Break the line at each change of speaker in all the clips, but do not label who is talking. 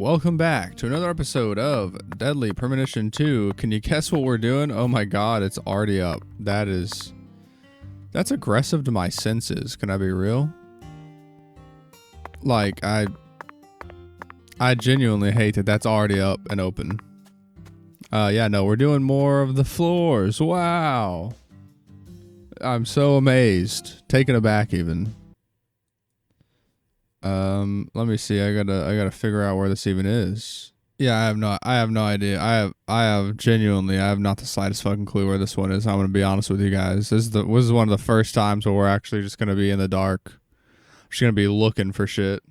Welcome back to another episode of Deadly Premonition 2. Can you guess what we're doing? Oh my god, it's already up. That's aggressive to my senses. Can I be real? Like, I genuinely hate that that's already up and open. Yeah, no, we're doing more of the floors. Wow. I'm so amazed. Taken aback even. Let me see. I gotta figure out where this even is. Yeah, I have no idea. I have genuinely, I have not the slightest fucking clue where this one is. I'm gonna be honest with you guys. This is one of the first times where we're actually just gonna be in the dark. I'm just gonna be looking for shit.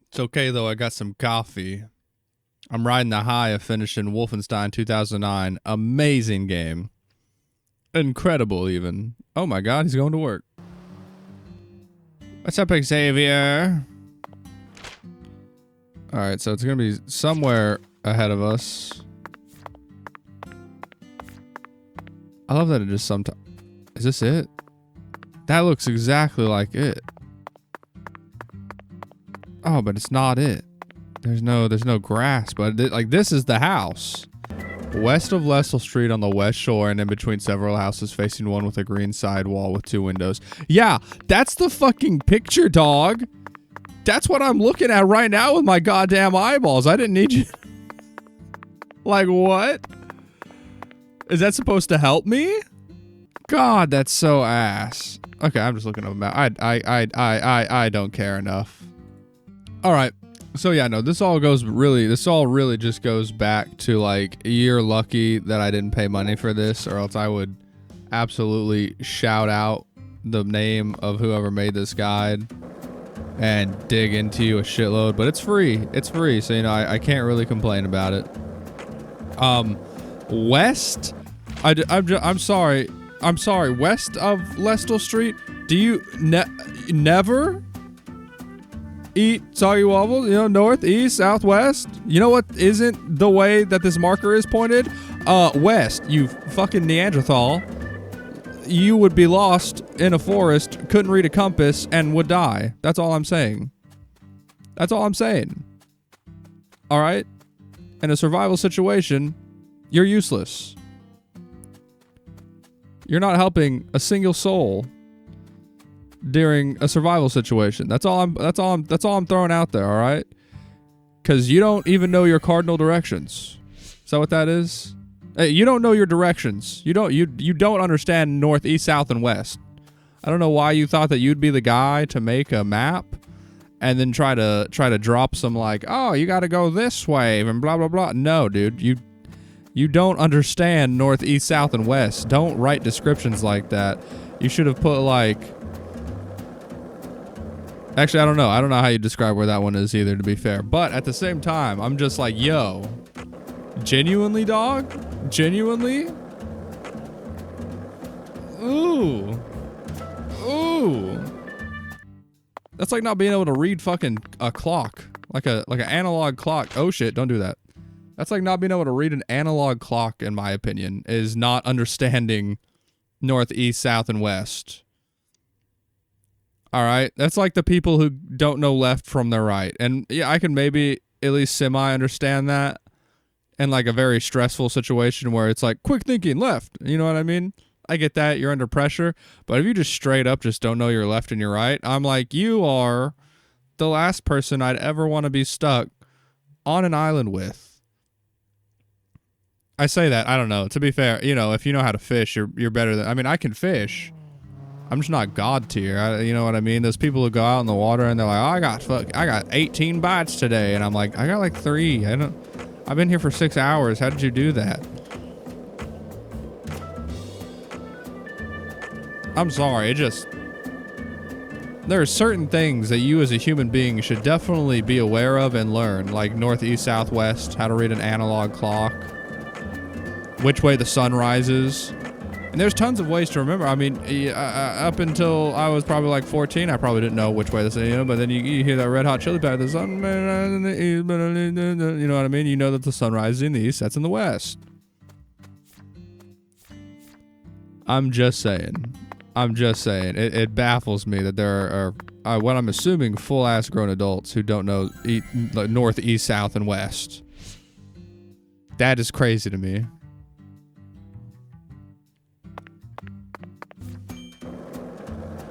It's okay though, I got some coffee. I'm riding the high of finishing Wolfenstein 2009. Amazing game. Incredible even. Oh my god, he's going to work. What's up, Xavier? Alright, so it's gonna be somewhere ahead of us. I love that it just sometimes... Is this it? That looks exactly like it. Oh, but it's not it. There's no grass, but like this is the house. West of Lestle Street on the west shore and in between several houses facing one with a green side wall with 2 windows. Yeah, that's the fucking picture, dog. That's what I'm looking at right now with my goddamn eyeballs. I didn't need you. Like, what? Is that supposed to help me? God, that's so ass. Okay, I'm just looking at a map. I don't care enough. All right. So yeah, no, this all really just goes back to like, you're lucky that I didn't pay money for this, or else I would absolutely shout out the name of whoever made this guide and dig into you a shitload, but it's free. It's free, so you know, I can't really complain about it. West, I'm sorry, west of Lestle Street, do you never eat soggy wobbles? You know, north, east, southwest. You know what isn't the way that this marker is pointed? West, you fucking Neanderthal. You would be lost in a forest, couldn't read a compass, and would die. That's all I'm saying. That's all I'm saying. Alright? In a survival situation, you're useless. You're not helping a single soul during a survival situation. That's all I'm throwing out there, all right? Cuz you don't even know your cardinal directions. Is that what that is? Hey, you don't know your directions. You don't understand north, east, south, and west. I don't know why you thought that you'd be the guy to make a map and then try to drop some like, "Oh, you got to go this way," and blah blah blah. No, dude, you don't understand north, east, south, and west. Don't write descriptions like that. You should have put like... Actually, I don't know. I don't know how you describe where that one is either, to be fair. But at the same time, I'm just like, yo, genuinely, dog? Genuinely? Ooh. Ooh. That's like not being able to read fucking a clock. Like an analog clock. Oh shit, don't do that. That's like not being able to read an analog clock, in my opinion, is not understanding north, east, south, and west. All right, that's like the people who don't know left from their right. And yeah, I can maybe at least semi-understand that in like a very stressful situation where it's like, quick thinking, left. You know what I mean? I get that, you're under pressure. But if you just straight up just don't know your left and your right, I'm like, you are the last person I'd ever want to be stuck on an island with. I say that, I don't know. To be fair, you know, if you know how to fish, you're better than... I mean, I can fish. I'm just not God tier. You know what I mean? Those people who go out in the water and they're like, oh, I got 18 bites today, and I'm like, I got like 3. I've been here for 6 hours. How did you do that? I'm sorry. There are certain things that you as a human being should definitely be aware of and learn, like north, east, south, west, how to read an analog clock, which way the sun rises. And there's tons of ways to remember. I mean, up until I was probably like 14, I probably didn't know which way this is, you know, but then you hear that Red Hot Chili Peppers, the sun, you know what I mean? You know that the sun rises in the east, sets in the west. I'm just saying. I'm just saying, it baffles me that there are what I'm assuming full-ass grown adults who don't know like north, east, south, and west. That is crazy to me.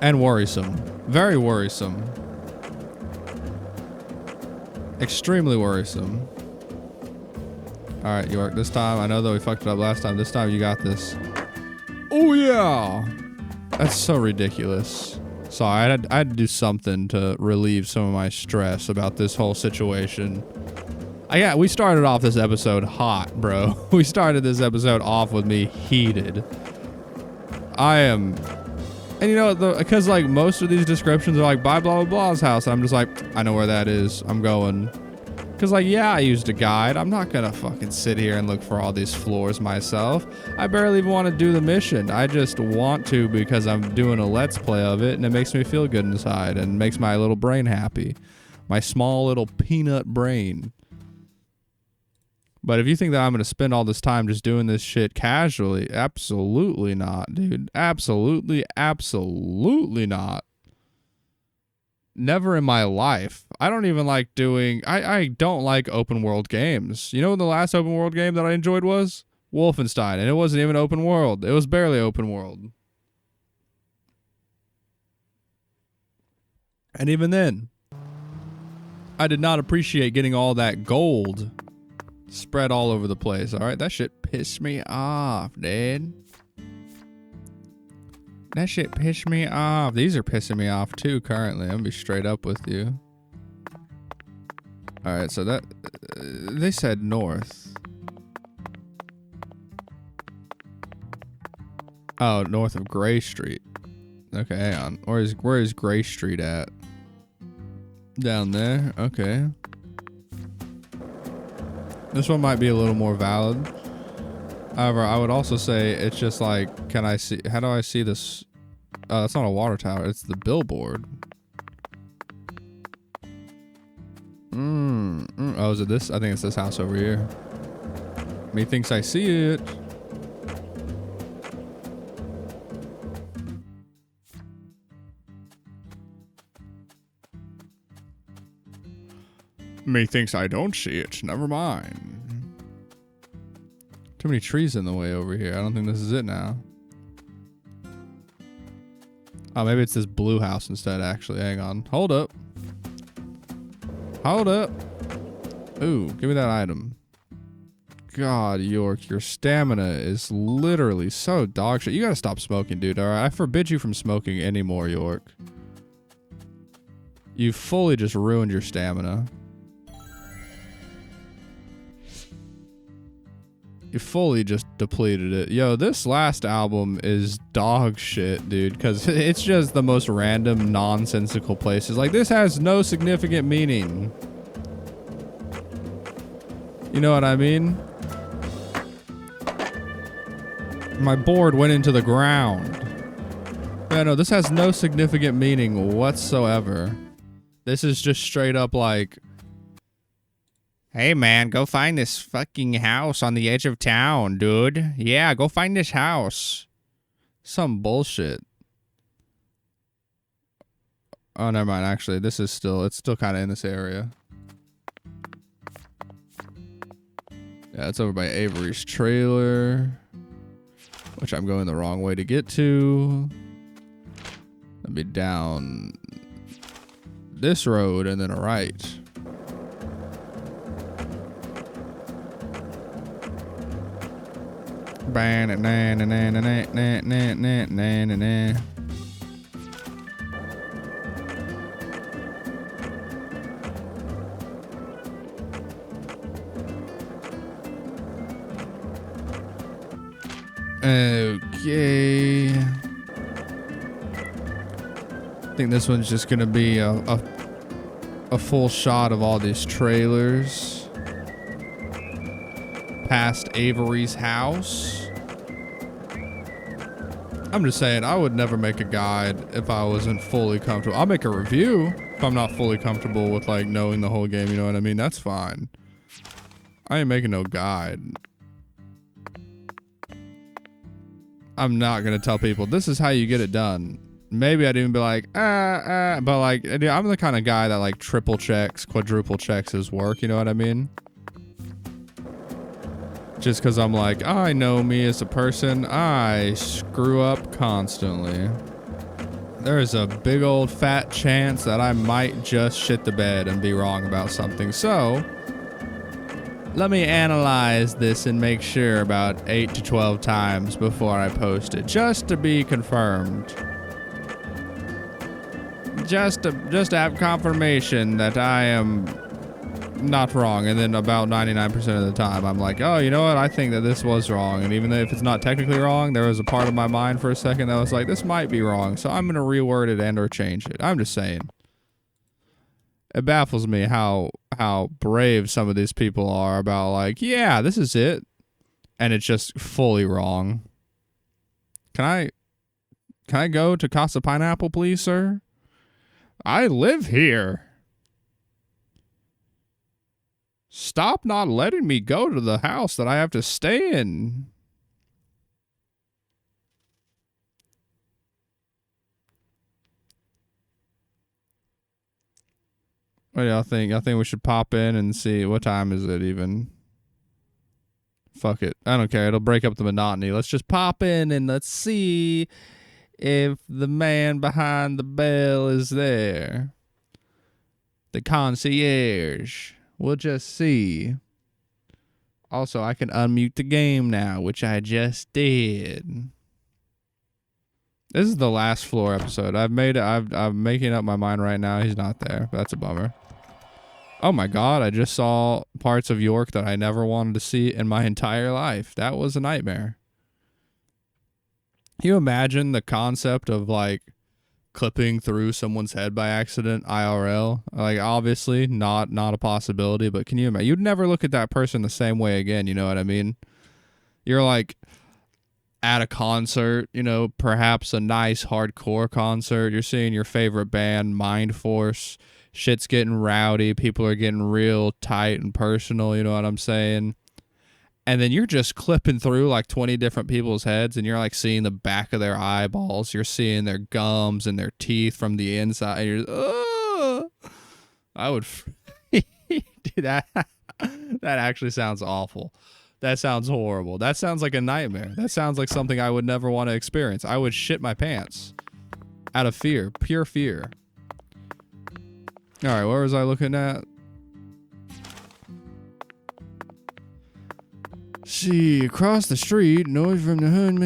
And worrisome. Very worrisome. Extremely worrisome. Alright, York, this time, I know that we fucked it up last time. This time you got this. Oh, yeah! That's so ridiculous. Sorry, I had to do something to relieve some of my stress about this whole situation. We started off this episode hot, bro. We started this episode off with me heated. And you know, because like most of these descriptions are like, by blah blah blah's house. And I'm just like, I know where that is. I'm going. Because like, yeah, I used a guide. I'm not going to fucking sit here and look for all these floors myself. I barely even want to do the mission. I just want to because I'm doing a let's play of it and it makes me feel good inside and makes my little brain happy. My small little peanut brain. But if you think that I'm going to spend all this time just doing this shit casually, absolutely not, dude. Absolutely, absolutely not. Never in my life. I don't even like doing... I don't like open world games. You know what the last open world game that I enjoyed was? Wolfenstein. And it wasn't even open world. It was barely open world. And even then, I did not appreciate getting all that gold spread all over the place. Alright, that shit pissed me off, dude. That shit pissed me off. These are pissing me off too currently. I'm gonna be straight up with you. Alright, so that... they said north. Oh, north of Gray Street. Okay, hang on. Where is Gray Street at? Down there? Okay. This one might be a little more valid. However, I would also say it's just like, can I see... how do I see this? Oh, that's not a water tower. It's the billboard. Oh, is it this? I think it's this house over here. Methinks I see it. Methinks I don't see it. Never mind. Too many trees in the way over here. I don't think this is it now. Oh, maybe it's this blue house instead, actually. Hang on. Hold up. Hold up. Ooh, give me that item. God, York, your stamina is literally so dog shit. You gotta stop smoking, dude. Alright, I forbid you from smoking anymore, York. You fully just ruined your stamina. You fully just depleted it. Yo, this last album is dog shit, dude, because it's just the most random, nonsensical places. Like, this has no significant meaning. You know what I mean? My board went into the ground. Yeah, no, this has no significant meaning whatsoever. This is just straight up like... hey man, go find this fucking house on the edge of town, dude. Yeah, go find this house. Some bullshit. Oh, never mind. Actually, this is still, it's still kind of in this area. Yeah, it's over by Avery's trailer, which I'm going the wrong way to get to. Let me down this road and then a right. Okay. I think this one's just gonna be a full shot of all these trailers past Avery's house. I'm just saying, I would never make a guide if I wasn't fully comfortable. I'll make a review if I'm not fully comfortable with like knowing the whole game, you know what I mean? That's fine. I ain't making no guide. I'm not gonna tell people this is how you get it done. Maybe I'd even be like, but like, I'm the kind of guy that like triple checks, quadruple checks his work. You know what I mean? Just because I'm like, I know me as a person, I screw up constantly. There is a big old fat chance that I might just shit the bed and be wrong about something. So let me analyze this and make sure about 8 to 12 times before I post it, just to be confirmed. Just to have confirmation that I am not wrong. And then about 99% of the time, I'm like, oh, you know what? I think that this was wrong. And even if it's not technically wrong, there was a part of my mind for a second that was like, this might be wrong. So I'm going to reword it and or change it. I'm just saying. It baffles me how brave some of these people are about like, yeah, this is it. And it's just fully wrong. Can I go to Casa Pineapple, please, sir? I live here. Stop not letting me go to the house that I have to stay in. What do y'all think? Y'all think we should pop in and see what time is it even? Fuck it. I don't care. It'll break up the monotony. Let's just pop in and let's see if the man behind the bell is there. The concierge. We'll just see. Also, I can unmute the game now, which I just did. This is the last floor episode. I'm making up my mind right now. He's not there. That's a bummer. Oh my god, I just saw parts of York that I never wanted to see in my entire life. That was a nightmare. Can you imagine the concept of like clipping through someone's head by accident IRL? Like obviously not a possibility, but can you imagine? You'd never look at that person the same way again, you know what I mean? You're like at a concert, you know, perhaps a nice hardcore concert. You're seeing your favorite band, Mind Force. Shit's getting rowdy. People are getting real tight and personal, you know what I'm saying? And then you're just clipping through like 20 different people's heads and you're like seeing the back of their eyeballs. You're seeing their gums and their teeth from the inside. And you're just, oh, I would do that. That actually sounds awful. That sounds horrible. That sounds like a nightmare. That sounds like something I would never want to experience. I would shit my pants out of fear, pure fear. All right, where was I looking at? See, across the street, noise from the hood.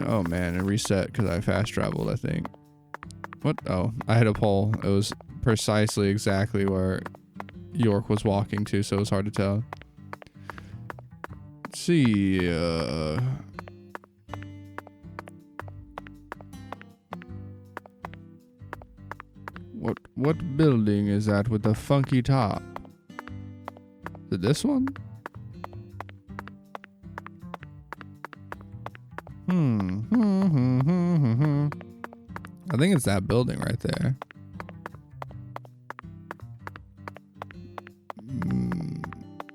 Oh man, it reset because I fast traveled, I think. What? Oh, I hit a pole. It was precisely exactly where York was walking to, so it was hard to tell. Let's see. What building is that with the funky top? Is it this one? I think it's that building right there.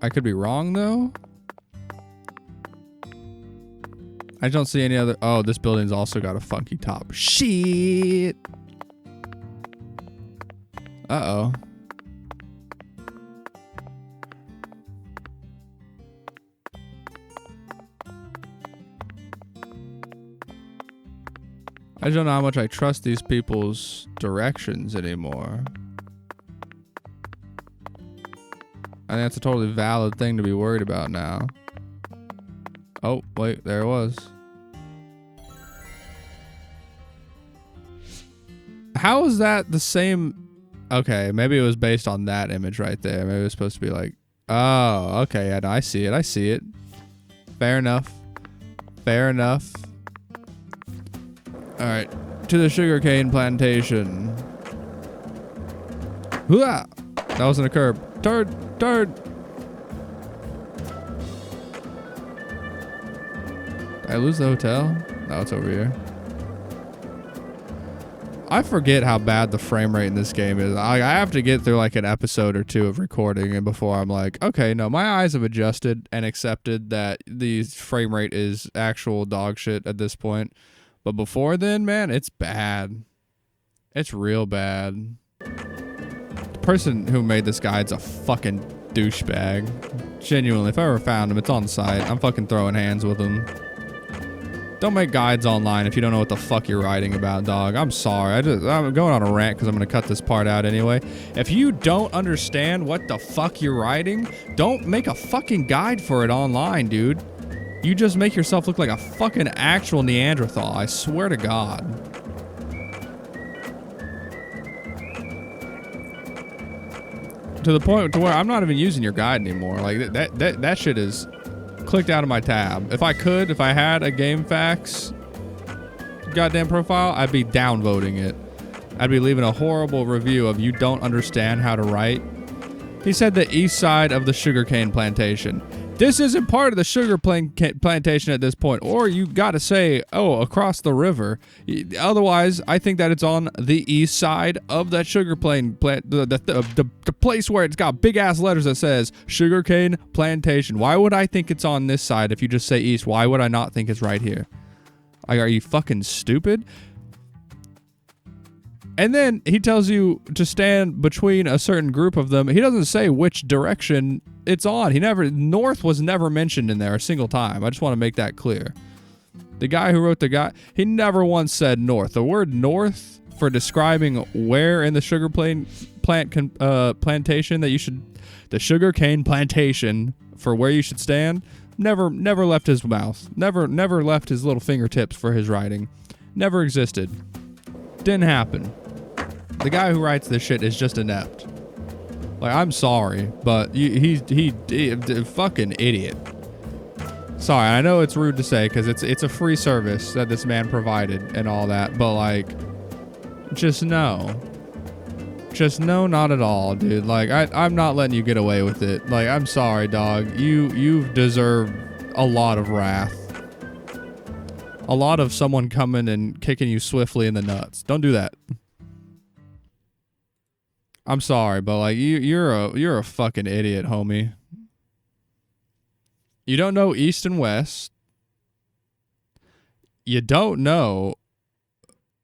I could be wrong though. I don't see any other. Oh, this building's also got a funky top. Shit. Uh-oh. I don't know how much I trust these people's directions anymore. I think that's a totally valid thing to be worried about now. Oh, wait, there it was. How is that the same? Okay, maybe it was based on that image right there. Maybe it was supposed to be like, oh, okay, yeah, no, I see it. I see it. Fair enough. Fair enough. All right, to the sugarcane plantation. Hooah! That wasn't a curb. Turd. Did I lose the hotel? No, it's over here. I forget how bad the frame rate in this game is. I have to get through like an episode or two of recording and before I'm like, okay, no, my eyes have adjusted and accepted that the frame rate is actual dog shit at this point. But before then, man, it's bad. It's real bad. The person who made this guide's a fucking douchebag. Genuinely, if I ever found him, it's on site. I'm fucking throwing hands with him. Don't make guides online if you don't know what the fuck you're writing about, dog. I'm sorry. I'm going on a rant because I'm going to cut this part out anyway. If you don't understand what the fuck you're writing, don't make a fucking guide for it online, dude. You just make yourself look like a fucking actual Neanderthal. I swear to God. To the point to where I'm not even using your guide anymore. Like, that shit is clicked out of my tab. If I had a GameFAQs goddamn profile, I'd be downvoting it. I'd be leaving a horrible review of you don't understand how to write. He said the east side of the sugarcane plantation. This isn't part of the sugar plantation at this point. Or you gotta say, oh, across the river. Otherwise, I think that it's on the east side of that sugar plant, the place where it's got big ass letters that says sugarcane plantation. Why would I think it's on this side if you just say east? Why would I not think it's right here? Like, are you fucking stupid? And then he tells you to stand between a certain group of them. He doesn't say which direction it's on. North was never mentioned in there a single time. I just want to make that clear. The guy who wrote the guide, he never once said north. The word north for describing where in the sugar plantation that you should, the sugar cane plantation for where you should stand, never left his mouth. Never left his little fingertips for his writing. Never existed. Didn't happen. The guy who writes this shit is just inept. Like, I'm sorry, but he fucking idiot. Sorry, I know it's rude to say because it's a free service that this man provided and all that, but like, just no. Just no, not at all, dude. Like, I'm not letting you get away with it. Like, I'm sorry, dog. You deserve a lot of wrath. A lot of someone coming and kicking you swiftly in the nuts. Don't do that. I'm sorry, but like you're a fucking idiot, homie. You don't know east and west. You don't know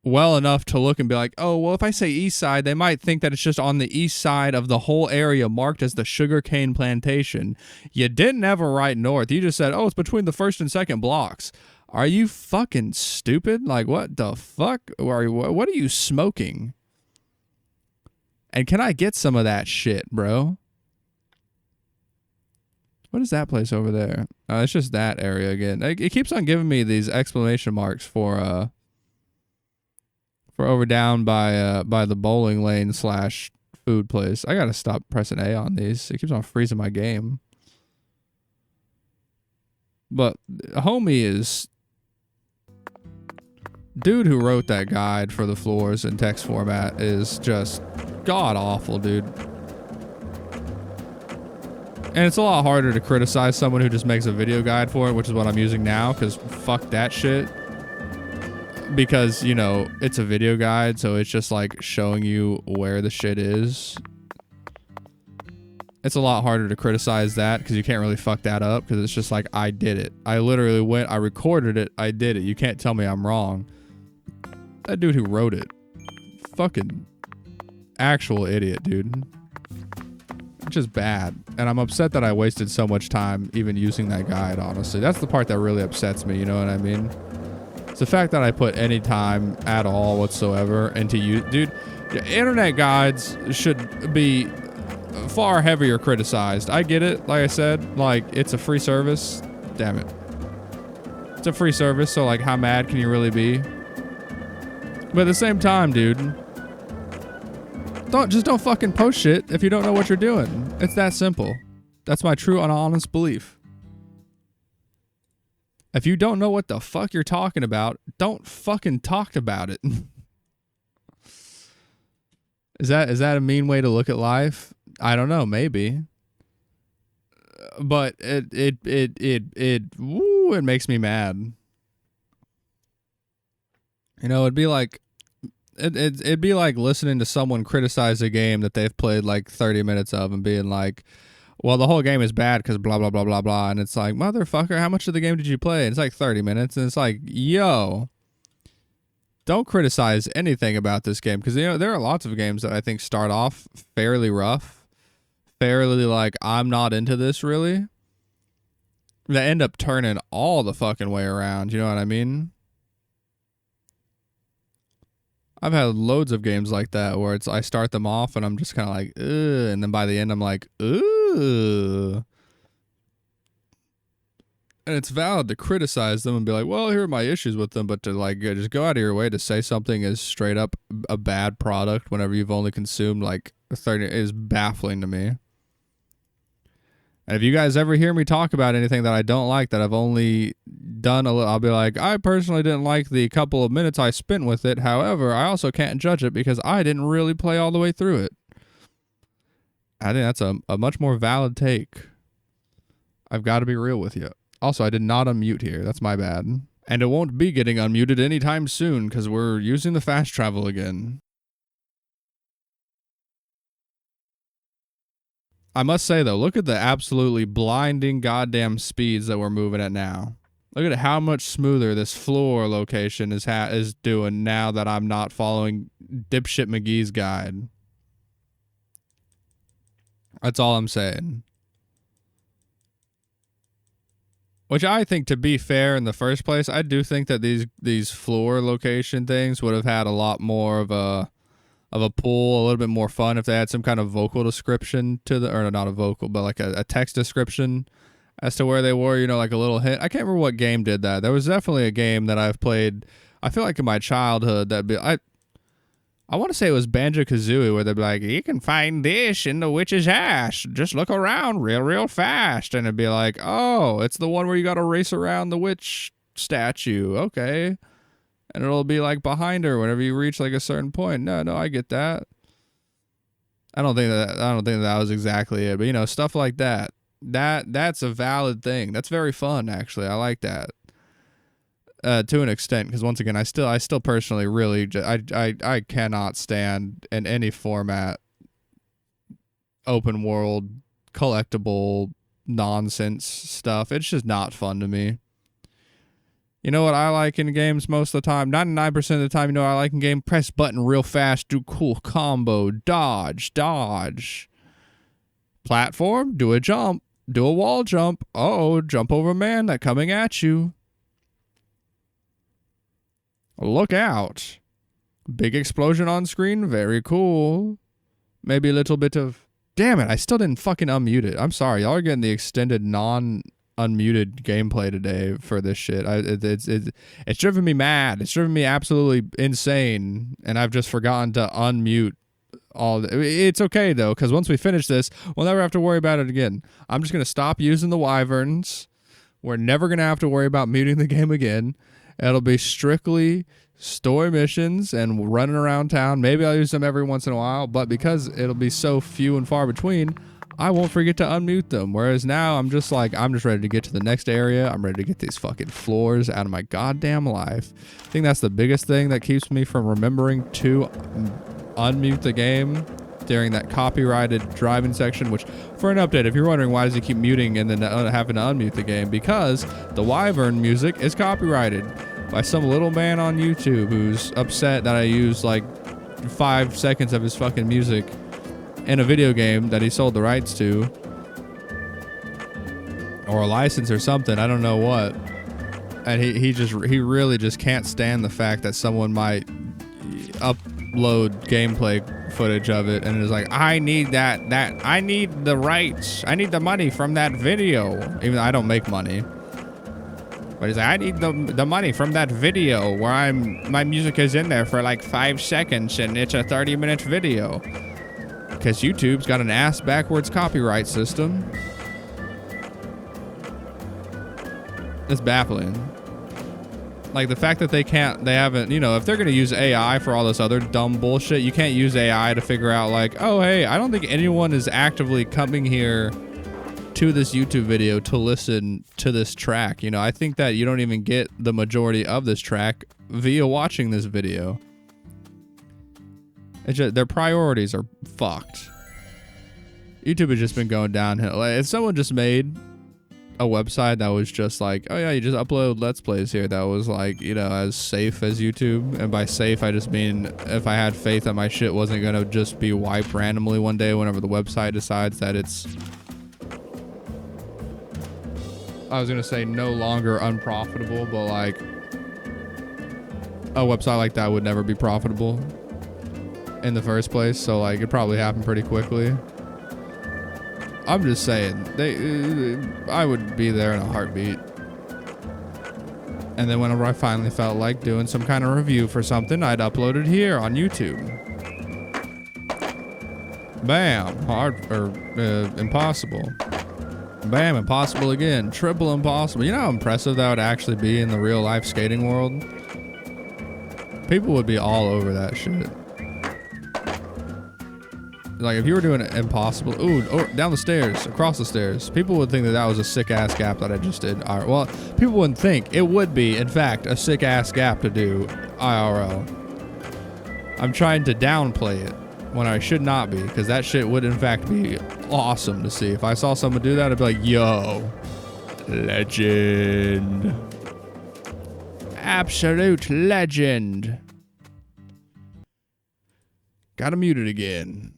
well enough to look and be like, oh, well, if I say east side, they might think that it's just on the east side of the whole area marked as the sugarcane plantation. You didn't ever write north. You just said, oh, it's between the first and second blocks. Are you fucking stupid? Like, what the fuck? What are you smoking? And can I get some of that shit, bro? What is that place over there? It's just that area again. It keeps on giving me these exclamation marks for over down by the bowling lane / food place. I gotta stop pressing A on these. It keeps on freezing my game. But homie is... Dude who wrote that guide for the floors in text format is just god awful, dude. And it's a lot harder to criticize someone who just makes a video guide for it, which is what I'm using now, because fuck that shit. Because, you know, it's a video guide, so it's just like showing you where the shit is. It's a lot harder to criticize that because you can't really fuck that up because it's just like, I did it. I literally went, I recorded it, I did it. You can't tell me I'm wrong. That dude who wrote it, fucking actual idiot, dude. Just bad. And I'm upset that I wasted so much time even using that guide, honestly. That's the part that really upsets me, you know what I mean? It's the fact that I put any time at all whatsoever into you. Dude, internet guides should be far heavier criticized. I get it, like I said, like, it's a free service. Damn it. It's a free service, so like, how mad can you really be? But at the same time, dude, don't fucking post shit if you don't know what you're doing. It's that simple. That's my true and honest belief. If you don't know what the fuck you're talking about, don't fucking talk about it. Is that a mean way to look at life? I don't know, maybe. But it makes me mad. You know, it'd be like It'd be like listening to someone criticize a game that they've played like 30 minutes of and being like, well, the whole game is bad because blah, blah, blah, blah, blah. And it's like, motherfucker, how much of the game did you play? And it's like 30 minutes. And it's like, yo, don't criticize anything about this game. Because, you know, there are lots of games that I think start off fairly rough. Fairly like, I'm not into this really. They end up turning all the fucking way around. You know what I mean? I've had loads of games like that where I start them off and I'm just kind of like, ugh. And then by the end, I'm like, ugh. And it's valid to criticize them and be like, well, here are my issues with them. But to like just go out of your way to say something is straight up a bad product whenever you've only consumed like 30 is baffling to me. And if you guys ever hear me talk about anything that I don't like, that I've only done a little, I'll be like, I personally didn't like the couple of minutes I spent with it. However, I also can't judge it because I didn't really play all the way through it. I think that's a much more valid take. I've got to be real with you. Also, I did not unmute here. That's my bad. And it won't be getting unmuted anytime soon because we're using the fast travel again. I must say, though, look at the absolutely blinding goddamn speeds that we're moving at now. Look at how much smoother this floor location is doing now that I'm not following Dipshit McGee's guide. That's all I'm saying. Which I think, to be fair, in the first place, I do think that these floor location things would have had a lot more of a pool, a little bit more fun if they had some kind of vocal description to the, or not a vocal, but like a text description as to where they were, you know, like a little hint. I can't remember what game did that. There was definitely a game that I've played, I feel like in my childhood, I want to say it was Banjo-Kazooie, where they'd be like, you can find this in the witch's ash. Just look around real fast. And it'd be like, oh, it's the one where you got to race around the witch statue. Okay. And it'll be like behind her whenever you reach like a certain point. No, I get that. I don't think that was exactly it, but you know, stuff like that. That's a valid thing. That's very fun, actually. I like that. To an extent, because once again, I still personally really I cannot stand in any format open world collectible nonsense stuff. It's just not fun to me. You know what I like in games most of the time? 99% of the time, you know what I like in game? Press button real fast, do cool combo, dodge. Platform, do a jump, do a wall jump. Uh-oh, jump over man, that coming at you. Look out. Big explosion on screen, very cool. Maybe a little bit of... Damn it, I still didn't fucking unmute it. I'm sorry, y'all are getting the extended unmuted gameplay today for this shit. It's driven me mad. It's driven me absolutely insane, and I've just forgotten to unmute all. It's okay though, because once we finish this, we'll never have to worry about it again. I'm just gonna stop using the wyverns. We're never gonna have to worry about muting the game again. It'll be strictly story missions and running around town. Maybe I'll use them every once in a while, but because it'll be so few and far between, I won't forget to unmute them. Whereas now I'm just ready to get to the next area. I'm ready to get these fucking floors out of my goddamn life. I think that's the biggest thing that keeps me from remembering to unmute the game during that copyrighted driving section, which, for an update, if you're wondering why does he keep muting and then having to unmute the game, because the wyvern music is copyrighted by some little man on YouTube who's upset that I use like 5 seconds of his fucking music in a video game that he sold the rights to, or a license or something, I don't know what. And he really just can't stand the fact that someone might upload gameplay footage of it and is like, I need that I need the rights, I need the money from that video, even though I don't make money. But he's like, I need the money from that video where my music is in there for like 5 seconds and it's a 30-minute video. Because YouTube's got an ass backwards copyright system. It's baffling. Like the fact that they haven't, you know, if they're going to use AI for all this other dumb bullshit, you can't use AI to figure out like, oh, hey, I don't think anyone is actively coming here to this YouTube video to listen to this track. You know, I think that you don't even get the majority of this track via watching this video. It's just, their priorities are fucked. YouTube has just been going downhill. Like, if someone just made a website that was just like, oh yeah, you just upload Let's Plays here, that was like, you know, as safe as YouTube. And by safe, I just mean if I had faith that my shit wasn't gonna just be wiped randomly one day whenever the website decides that it's, I was gonna say no longer unprofitable, but like a website like that would never be profitable in the first place. So like it probably happened pretty quickly. I'm just saying, I would be there in a heartbeat. And then whenever I finally felt like doing some kind of review for something, I'd upload it here on YouTube. Bam, impossible. Bam, impossible again. Triple impossible. You know how impressive that would actually be in the real life skating world? People would be all over that shit. Like, if you were doing it impossible, down the stairs, across the stairs, people would think that that was a sick-ass gap that I just did. All right, well, people wouldn't think. It would be, in fact, a sick-ass gap to do IRL. I'm trying to downplay it when I should not be, because that shit would, in fact, be awesome to see. If I saw someone do that, I'd be like, yo, legend. Absolute legend. Gotta mute it again.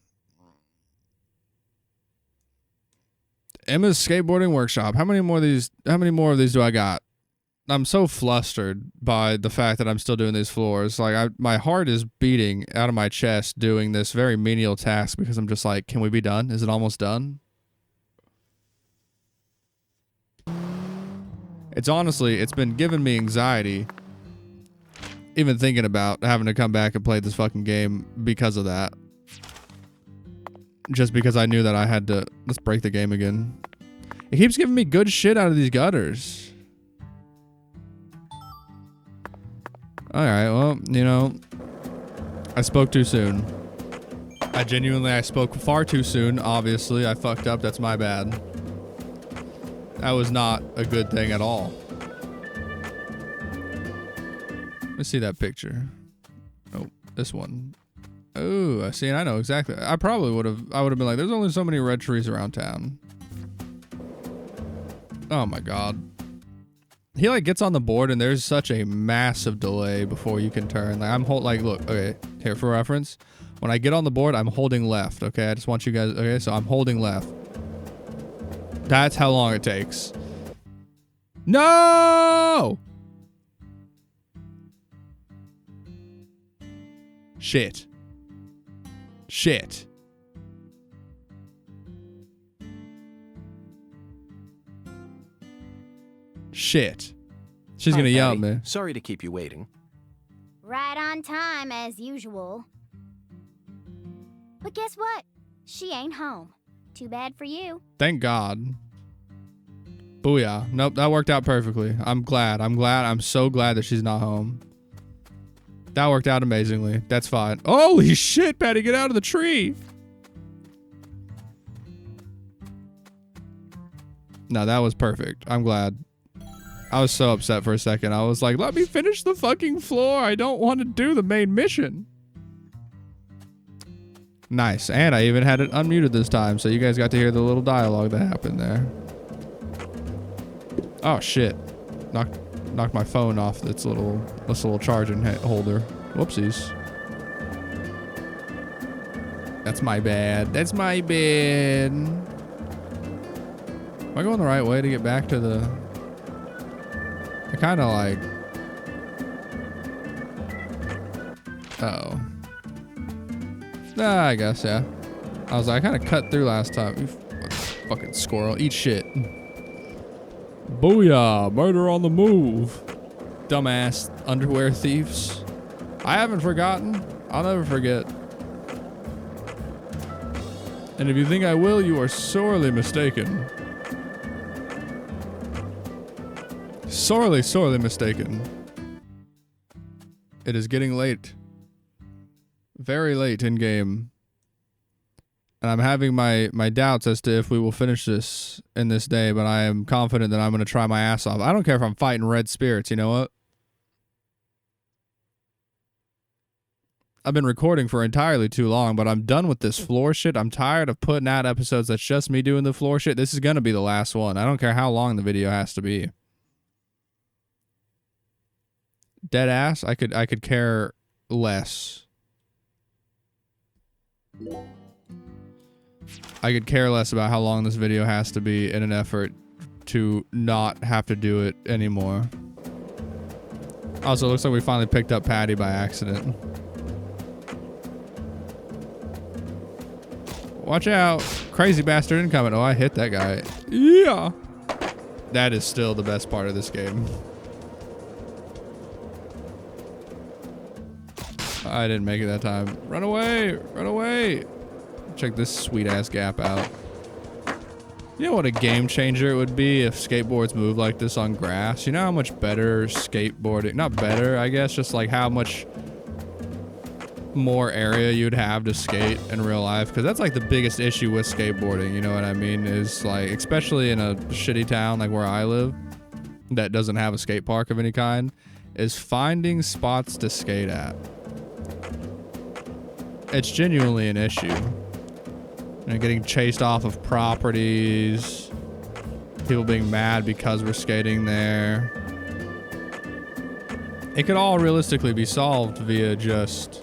Emma's skateboarding workshop. How many more of these do I got? I'm so flustered by the fact that I'm still doing these floors. Like my heart is beating out of my chest doing this very menial task because I'm just like, can we be done? Is it almost done? It's been giving me anxiety even thinking about having to come back and play this fucking game because of that. Just because I knew that I had to... Let's break the game again. It keeps giving me good shit out of these gutters. Alright, well, you know... I spoke too soon. I spoke far too soon, obviously. I fucked up, that's my bad. That was not a good thing at all. Let's see that picture. Oh, this one. Oh, I see, and I know exactly. I would have been like, there's only so many red trees around town. Oh my god. He like gets on the board and there's such a massive delay before you can turn. Like look, okay, here for reference. When I get on the board, I'm holding left, okay? I just want you guys, okay, so I'm holding left. That's how long it takes. No! Shit. Shit. Shit. She's gonna yell at me.
Sorry to keep you waiting.
Right on time, as usual. But guess what? She ain't home. Too bad for you.
Thank God. Booyah. Nope, that worked out perfectly. I'm glad. I'm so glad that she's not home. That worked out amazingly. That's fine. Holy shit, Patty, get out of the tree. No, that was perfect. I'm glad. I was so upset for a second. I was like, let me finish the fucking floor. I don't want to do the main mission. Nice. And I even had it unmuted this time, so you guys got to hear the little dialogue that happened there. Oh, shit. Knocked my phone off this little charging holder. Whoopsies. That's my bad. That's my bad. Am I going the right way to get back to the... I kind of like... Uh-oh. I guess, yeah. I was like, I kind of cut through last time. You fucking squirrel. Eat shit. Booyah. Murder on the move. Dumbass underwear thieves. I haven't forgotten. I'll never forget. And if you think I will, you are sorely mistaken. Sorely, sorely mistaken. It is getting late. Very late in game. And I'm having my doubts as to if we will finish this in this day, but I am confident that I'm going to try my ass off. I don't care if I'm fighting red spirits, you know what? I've been recording for entirely too long, but I'm done with this floor shit. I'm tired of putting out episodes that's just me doing the floor shit. This is gonna be the last one. I don't care how long the video has to be. Dead ass, I could care less. I could care less about how long this video has to be in an effort to not have to do it anymore. Also, it looks like we finally picked up Patty by accident. Watch out. Crazy bastard incoming. Oh, I hit that guy. Yeah. That is still the best part of this game. I didn't make it that time. Run away. Run away. Check this sweet ass gap out. You know what a game changer it would be if skateboards moved like this on grass? You know how much better skateboarding, not better, I guess, just like how much more area you'd have to skate in real life? Because that's like the biggest issue with skateboarding, you know what I mean? Is like, especially in a shitty town like where I live that doesn't have a skate park of any kind, is finding spots to skate at. It's genuinely an issue. You know, getting chased off of properties, people being mad because we're skating there. It could all realistically be solved via just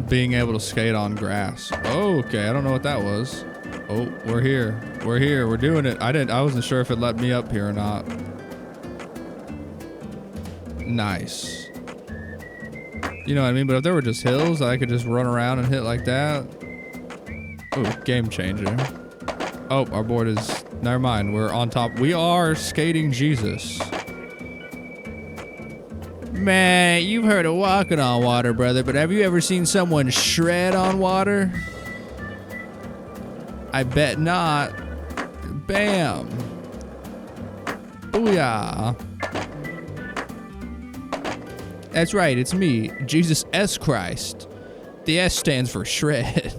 being able to skate on grass. Oh, okay, I don't know what that was. Oh, we're here. We're here. We're doing it. I wasn't sure if it let me up here or not. Nice. You know what I mean? But if there were just hills, I could just run around and hit like that. Ooh, game changer. Oh, our board is... Never mind. We're on top. We are skating Jesus. Man, you've heard of walking on water, brother, but have you ever seen someone shred on water? I bet not. Bam. Booyah. That's right, it's me, Jesus S. Christ. The S stands for shred.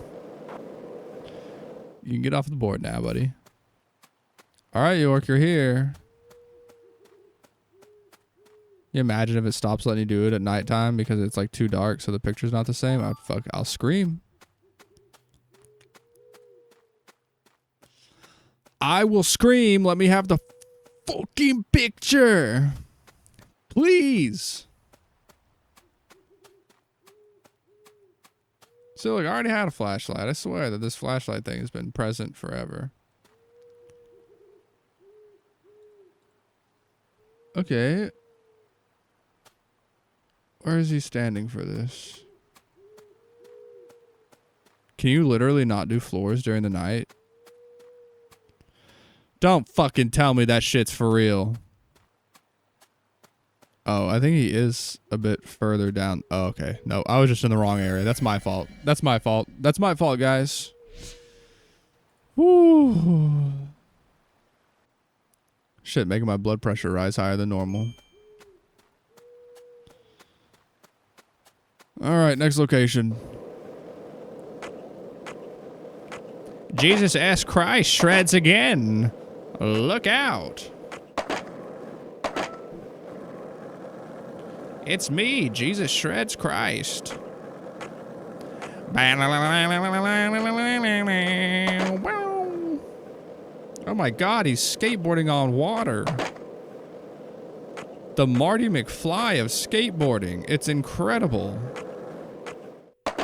You can get off the board now, buddy. All right, York, you're here. You imagine if it stops letting you do it at nighttime because it's like too dark, so the picture's not the same? I'll scream. I will scream. Let me have the fucking picture. Please. So look, I already had a flashlight. I swear that this flashlight thing has been present forever. Okay. Where is he standing for this? Can you literally not do floors during the night? Don't fucking tell me that shit's for real. Oh, I think he is a bit further down. Oh, okay. No, I was just in the wrong area. That's my fault. That's my fault. That's my fault, guys. Woo. Shit, making my blood pressure rise higher than normal. All right, next location. Jesus S. Christ shreds again. Look out. It's me, Jesus Shreds Christ. Oh my God, he's skateboarding on water. The Marty McFly of skateboarding. It's incredible.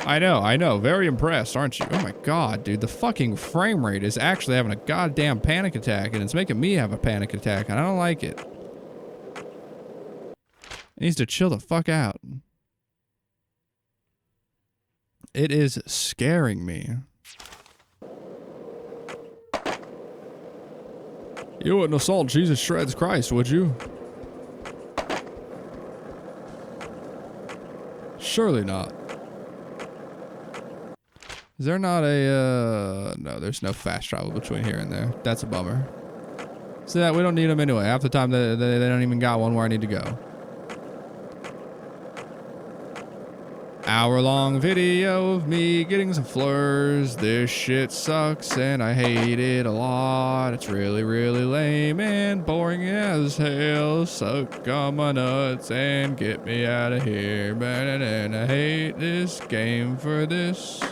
I know. Very impressed, aren't you? Oh my God, dude. The fucking frame rate is actually having a goddamn panic attack, and it's making me have a panic attack, and I don't like it. It needs to chill the fuck out. It is scaring me. You wouldn't assault Jesus Shreds Christ, would you? Surely not. Is there not a, no, there's no fast travel between here and there. That's a bummer. See that? We don't need them anyway. Half the time they don't even got one where I need to go. Hour-long video of me getting some flurs. This shit sucks and I hate it a lot. It's really, really lame and boring as hell. Suck on my nuts and get me out of here. And I hate this game for this.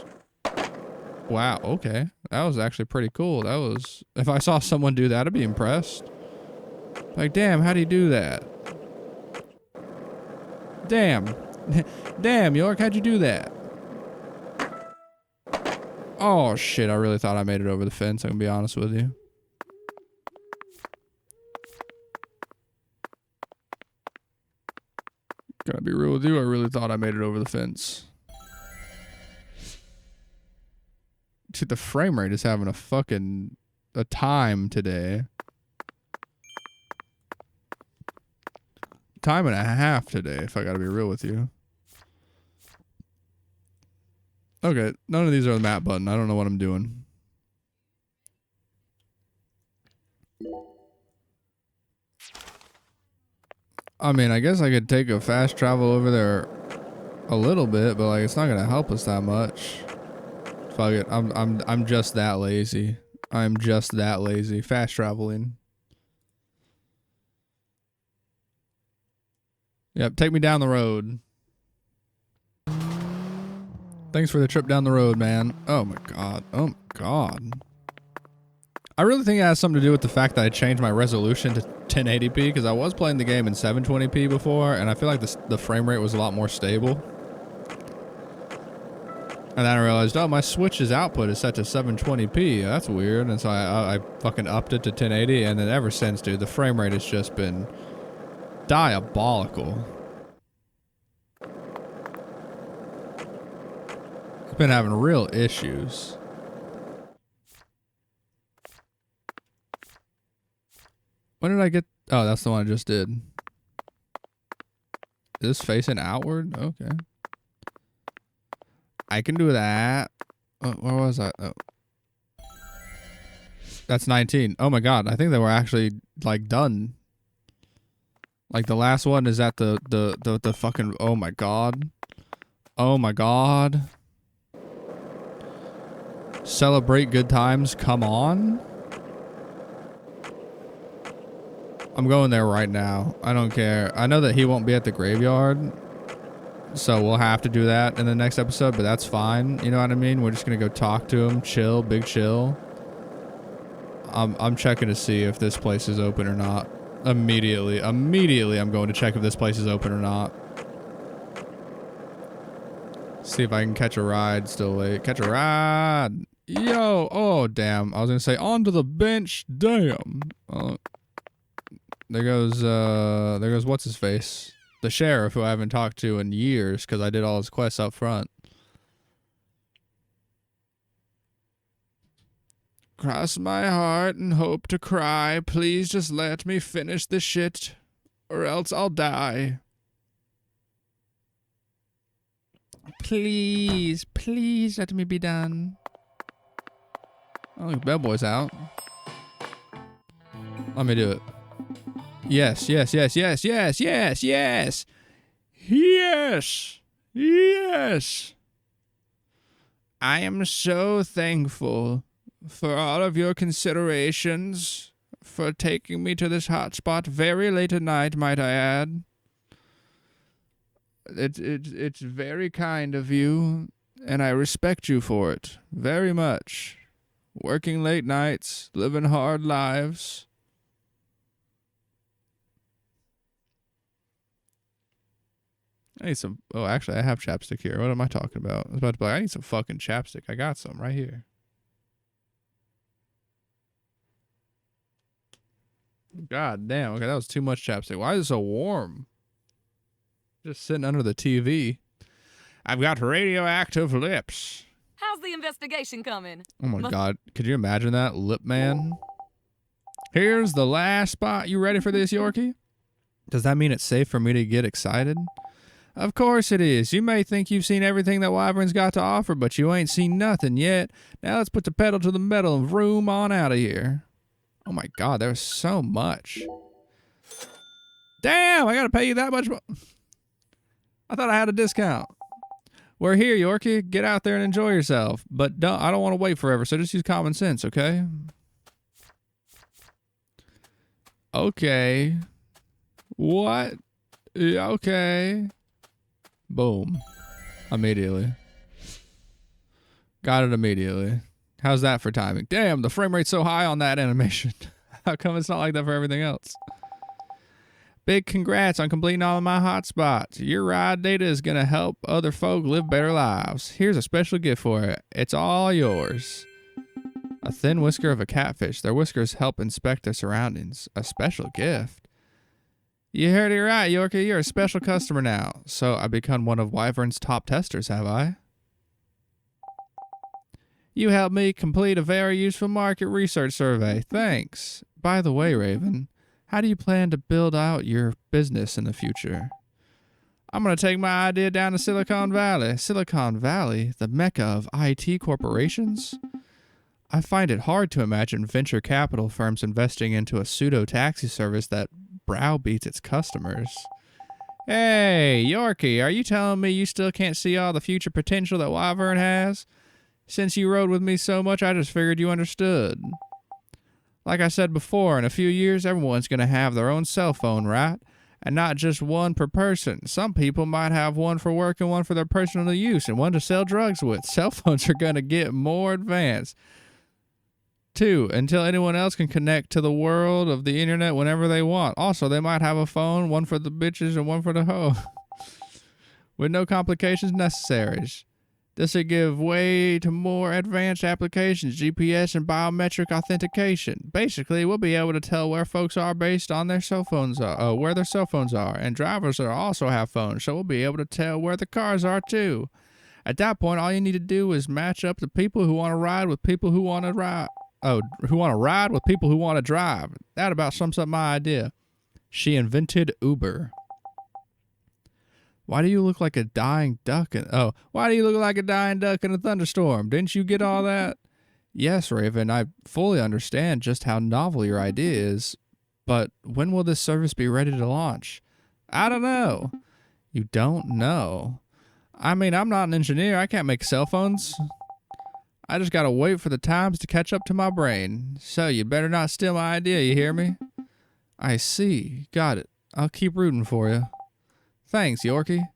Wow, okay. That was actually pretty cool. That was... If I saw someone do that, I'd be impressed. Like, damn, how do you do that? Damn. Damn, York, how'd you do that? Oh, shit, I really thought I made it over the fence, I can be honest with you. Gotta be real with you, I really thought I made it over the fence. Dude, the frame rate is having a time today. Time and a half today, if I gotta be real with you. Okay, none of these are the map button. I don't know what I'm doing. I mean, I guess I could take a fast travel over there a little bit, but like it's not gonna help us that much. Fuck it. I'm just that lazy. I'm just that lazy. Fast traveling. Yep, take me down the road. Thanks for the trip down the road, man. Oh my god. Oh my god. I really think it has something to do with the fact that I changed my resolution to 1080p because I was playing the game in 720p before, and I feel like the frame rate was a lot more stable. And then I realized, oh, my Switch's output is set to 720p. That's weird. And so I fucking upped it to 1080, and then ever since, dude, the frame rate has just been diabolical. Been having real issues. When did I get... Oh, that's the one I just did. Is this facing outward? Okay. I can do that. Where was I? Oh. That's 19. Oh my god. I think they were actually, like, done. Like, the last one is at the fucking... Oh my god. Oh my god. Celebrate good times, come on. I'm going there right now. I don't care. I know that he won't be at the graveyard, so we'll have to do that in the next episode, but that's fine. You know what I mean? We're just gonna go talk to him, chill, big chill. I'm checking to see if this place is open or not. Immediately I'm going to check if this place is open or not. See if I can catch a ride still late. Catch a ride! Yo! Oh, damn. I was gonna say, onto the bench. Damn. There goes what's his face? The sheriff, who I haven't talked to in years because I did all his quests up front. Cross my heart and hope to cry. Please just let me finish this shit, or else I'll die. Please, please let me be done. Oh, look, bellboy's out. Let me do it. Yes, yes, yes, yes, yes, yes, yes. Yes. Yes. I am so thankful for all of your considerations, for taking me to this hotspot very late at night, might I add. It's very kind of you, and I respect you for it very much. Working late nights, living hard lives. I need some... Oh, actually, I have chapstick here. What am I talking about? I was about to be like, I need some fucking chapstick. I got some right here. God damn. Okay, that was too much chapstick. Why is it so warm? Just sitting under the TV. I've got radioactive lips.
How's the investigation coming?
Oh my god. Could you imagine that? Lip man. Here's the last spot. You ready for this, Yorkie? Does that mean it's safe for me to get excited? Of course it is. You may think you've seen everything that Wyvern's got to offer, but you ain't seen nothing yet. Now let's put the pedal to the metal and vroom on out of here. Oh my god, there's so much. Damn, I gotta pay you that much more. I thought I had a discount. We're here, Yorkie. Get out there and enjoy yourself. But I don't want to wait forever, so just use common sense, okay? Okay. What? Yeah, okay. Boom. Immediately. Got it immediately. How's that for timing? Damn, the frame rate's so high on that animation. How come it's not like that for everything else? Big congrats on completing all of my hotspots. Your ride data is going to help other folk live better lives. Here's a special gift for it. It's all yours. A thin whisker of a catfish. Their whiskers help inspect their surroundings. A special gift. You heard it right, Yorkie. You're a special customer now. So I become one of Wyvern's top testers, have I? You helped me complete a very useful market research survey. Thanks. By the way, Raven, how do you plan to build out your business in the future? I'm going to take my idea down to Silicon Valley. Silicon Valley, the mecca of IT corporations? I find it hard to imagine venture capital firms investing into a pseudo-taxi service that browbeats its customers. Hey, Yorkie, are you telling me you still can't see all the future potential that Wyvern has? Since you rode with me so much, I just figured you understood. Like I said before, in a few years, everyone's going to have their own cell phone, right? And not just one per person. Some people might have one for work and one for their personal use and one to sell drugs with. Cell phones are going to get more advanced. 2, until anyone else can connect to the world of the internet whenever they want. Also, they might have a phone, one for the bitches and one for the hoe. With no complications necessary. This would give way to more advanced applications, GPS and biometric authentication. Basically, we'll be able to tell where folks are based on their cell phones, where their cell phones are. And drivers will also have phones, so we'll be able to tell where the cars are too. At that point, all you need to do is match up the people who want to ride with people who want to ride. Who want to ride with people who want to drive. That about sums up my idea. She invented Uber. Why do you look like a dying duck why do you look like a dying duck in a thunderstorm? Didn't you get all that? Yes, Raven, I fully understand just how novel your idea is, but when will this service be ready to launch? I don't know. You don't know? I mean, I'm not an engineer. I can't make cell phones. I just gotta wait for the times to catch up to my brain. So you better not steal my idea, you hear me? I see. Got it. I'll keep rooting for you. Thanks, Yorkie.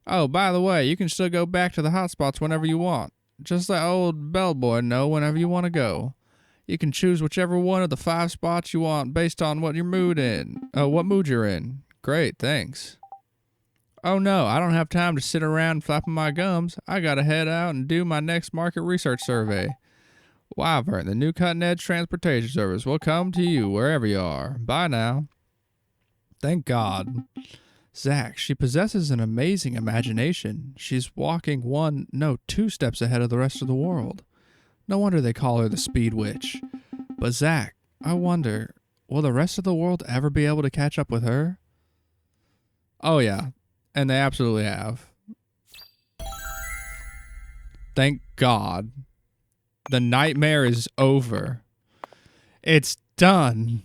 Oh, by the way, you can still go back to the hotspots whenever you want. Just let old bellboy know whenever you want to go. You can choose whichever one of the 5 spots you want based on what mood you're in. Great, thanks. Oh no, I don't have time to sit around flapping my gums. I gotta head out and do my next market research survey. Wyvern, the new cutting-edge transportation service will come to you wherever you are. Bye now. Thank God. Zach, she possesses an amazing imagination. She's walking 2 steps ahead of the rest of the world. No wonder they call her the Speed Witch. But Zach, I wonder, will the rest of the world ever be able to catch up with her? Oh yeah, and they absolutely have. Thank God. The nightmare is over. It's done.